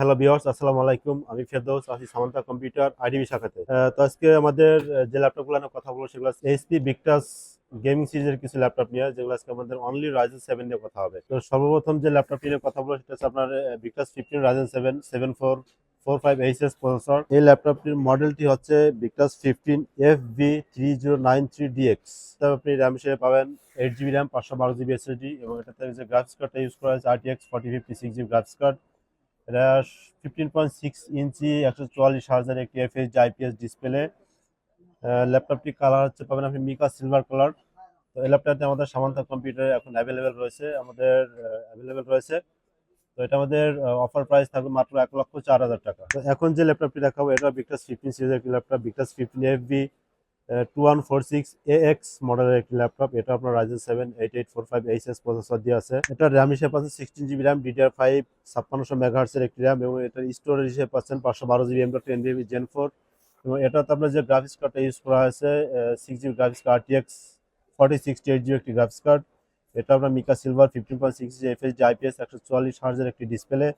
Hello viewers, আসসালামু আলাইকুম। আমি ফেরদৌস, আছি সামান্তা কম্পিউটার আইডিবি শাখাতে। তো আজকে আমাদের যে ল্যাপটপগুলো নিয়ে কথা বলবো সেগুলো এইচপি ভিক্টাস গেমিং সিরিজের কিছু ল্যাপটপ নিয়ে, যেগুলো আজকে আমাদের অনলি রাইজেন 7 নিয়ে কথা হবে। তো সর্বপ্রথম যে ল্যাপটপটি নিয়ে কথা বলবো সেটা হচ্ছে আপনার ভিক্টাস 15 রাইজেন 7 7445HS প্রসেসর। এই ল্যাপটপটির মডেলটি হচ্ছে ভিক্টাস 15 FV3093DX। আপনি র্যাম হিসেবে পাবেন 8GB র্যাম, 512GB SSD, এবং এটাতে যে গ্রাফিক্স কার্ডটা ইউজ করা হয়েছে RTX 4050 6GB গ্রাফিক্স কার্ড। এটা 15.6 ইঞ্চি 144 হার্জের একটি এফএইচডি আইপিএস ডিসপ্লে। ল্যাপটপটি কালার হচ্ছে পাবেন আপনি মিকা সিলভার কালার। তো এই ল্যাপটপটি আমাদের সামান্তা কম্পিউটারে এখন অ্যাভেলেবেল রয়েছে। তো এটা আমাদের অফার প্রাইস থাকবে মাত্র 1,04,000 টাকা। তো এখন যে ল্যাপটপটি দেখাবো এটা ভিক্টাস 15 সিরিজের একটি ল্যাপটপ, ভিক্টাস 15 FV 2146AX মডেলের একটি ল্যাপটপ। এটা আপনার রাইজেন 7 8845HS প্রসেসর দিয়ে আছে। এটা র্যাম হিসেবে পাচ্ছেন 16GB র্যাম, DDR5 5600 মেগাহার্টজের একটি র্যাম, এবং এটার স্টোরেজ হিসেবে পাচ্ছেন 512GB M.2 Gen 4। এবং এটাতে আপনার যে গ্রাফিক্স কার্ডটা ইউজ করা হয়েছে 6GB graphics card RTX 4068GB একটি গ্রাফিক্স কার্ড। এটা আপনার মিকা সিলভার 15.6 FHD IPS 144 হার্জের একটি ডিসপ্লে।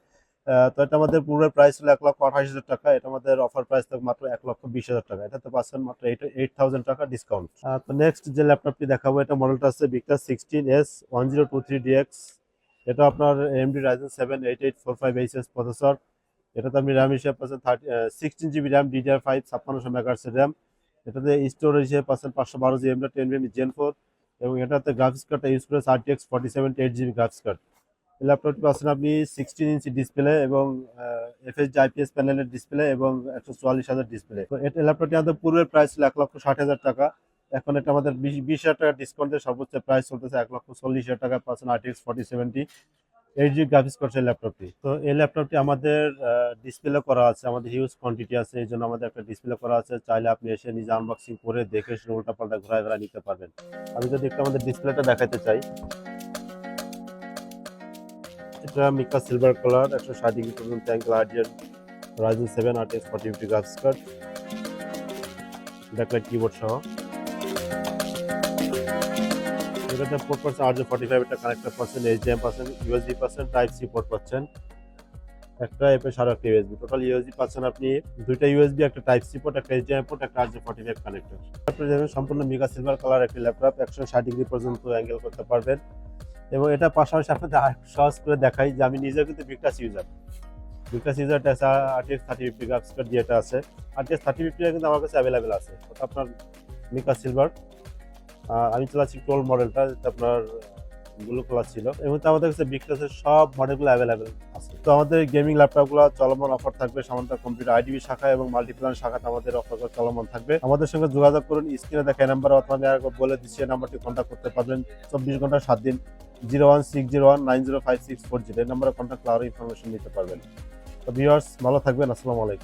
তো এটা আমাদের পূর্বের প্রাইস ছিল 1,28,000 টাকা। এটা আমাদের অফার প্রাইস থাকবে মাত্র 1,20,000 টাকা। এটাতে পাচ্ছেন মাত্র 8,000 টাকা ডিসকাউন্ট। তো নেক্সট যে ল্যাপটপটি দেখাবো এটা মডেলটা আছে ভিক্টাস 16S1023DX। এটা আপনার AMD Ryzen 7 8845HS প্রসেসর। এটাতে আপনি র্যাম হিসেবে পাচ্ছেন 16GB র্যাম, DDR5 5600 মেগাহার্টজের র্যাম। এটাতে স্টোরেজ হিসেবে পাচ্ছেন 512GB M.2 Gen 4, এবং এটাতে গ্রাফিক্স কার্ডটা ইউজ করেছে RTX 4078GB গ্রাফিক্স কার্ড। এই ল্যাপটপটি পাচ্ছেন আপনি 16 ইঞ্চি ডিসপ্লে এবং এফএইচডি আইপিএস প্যানেলের ডিসপ্লে এবং 144 হাজার ডিসপ্লে। তো এই ল্যাপটপটি আমাদের পূর্বের প্রাইস ছিল 1,60,000 টাকা। এখন এটা আমাদের 20,000 টাকা ডিসকাউন্টের সর্বোচ্চ প্রাইস চলতেছে 1,40,000 টাকা পাচ্ছেন RTX 4070 8GB গ্রাফিক্স করছে ল্যাপটপটি। তো এই ল্যাপটপটি আমাদের ডিসপ্লে করা আছে, আমাদের হিউজ কোয়ান্টিটি আছে, এই জন্য আমাদের একটা ডিসপ্লে করা আছে। চাইলে আপনি এসে নিজে আনবক্সিং করে দেখে শুনে উল্টাপাল্টা ঘোরায় ঘোরায় নিতে পারবেন। আমি যদি একটু আমাদের ডিসপ্লেটা দেখাতে চাই, এটা মিকা সিলভার কালার 160 ডিগ্রি পর্যন্ত অ্যাঙ্গেল আরজিএর Ryzen 7 RTX 4050 graphics card, backlight keyboard সহ। এটাতে পোর্ট পাচ্ছেন RJ45 একটা কানেক্টর পাচ্ছেন, HDMI পাচ্ছেন, USB পাচ্ছেন, টাইপ সি পোর্ট পাচ্ছেন, একটা এপেস আর একটা USB। টোটাল USB পাচ্ছেন আপনি দুইটা USB, একটা টাইপ সি পোর্ট, একটা HDMI পোর্ট, একটা RJ45 কানেক্টর। আপনি দেখবেন সম্পূর্ণ মিকা সিলভার কালার একটি ল্যাপটপ, 160 ডিগ্রি পর্যন্ত অ্যাঙ্গেল করতে পারবেন। এবং এটা পাশাপাশি আপনাদের সহজ করে দেখাই যে আমি নিজেও কিন্তু Victus user RTX 3050 graphics card দিয়ে এটা আছে। RTX 3050 কিন্তু আমার কাছে অ্যাভেলেবেল আছে। ওটা আপনার মিকা সিলভার, আমি চালাচ্ছি টোল মডেলটা, যেটা আপনার ব্লু কালার ছিল। এই মুহূর্তে আমাদের কাছে ভিক্টাসের সব মডেলগুলো অ্যাভেলেবেল আছে। তো আমাদের গেমিং ল্যাপটপগুলো চলমান অফার থাকবে সামান্তা কম্পিউটার আইডিবি শাখা এবং মাল্টিপ্ল্যান শাখাতে আমাদের অফার চলমান থাকবে। আমাদের সঙ্গে যোগাযোগ করুন, স্ক্রিনে দেখা নাম্বার অথবা আমি আরেকবার বলে দিচ্ছি, এই নাম্বারটি কন্ট্যাক্ট করতে পারবেন 24 ঘন্টা 7 দিন। 01601905640 এই নাম্বারে কন্ট্যাক্ট করে আরো ইনফরমেশন নিতে পারবেন। তো ভিউয়ার্স, ভালো থাকবেন। আসসালামু আলাইকুম।